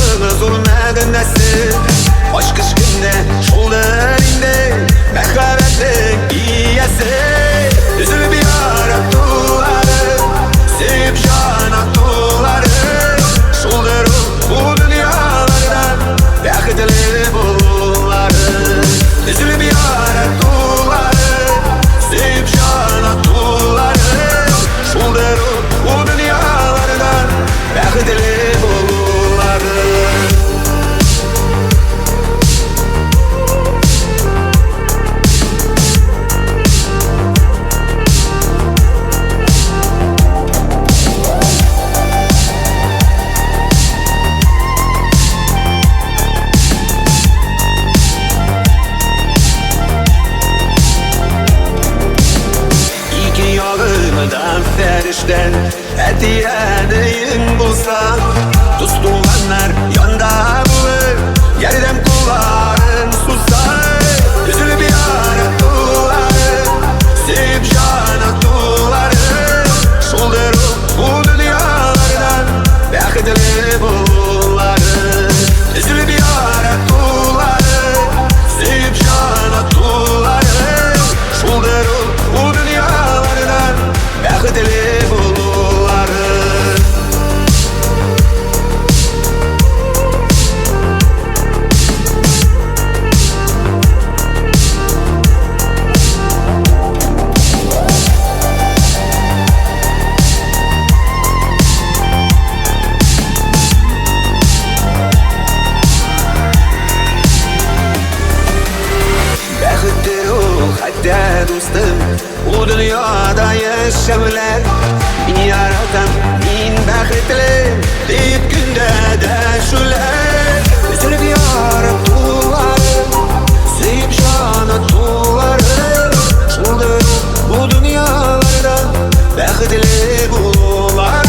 Başını zulmedin nesin? Hoş kış günde şollarinde merhametlik iyesi. Üzülüp yarattıları, sevip can attıları. Şolları bu dünyalardan bekitli bunları. Üzülüp yarattıları, sevip can attıları. Şolları bu dünyalardan bekitli bunları. Yolumdan ferişten hediyedeyin bulsan, tustuğanlar yanda bulur, yerden kulağın susar. Üzülüp yarattıları, sevip can attıları. Şolları bu dünyalardan bekitli bunları. Üzülüp yarattıları, sevip can attıları. Şolları bu dünyalardan bekitli bunları. Hatta dostum bu dünyada yaşamlar, beni yaratan min bekitli deyip günde de şular. Üzülüp yarattıları, sevip can attıları. Şolları bu dünyalardan bekitli bunlar.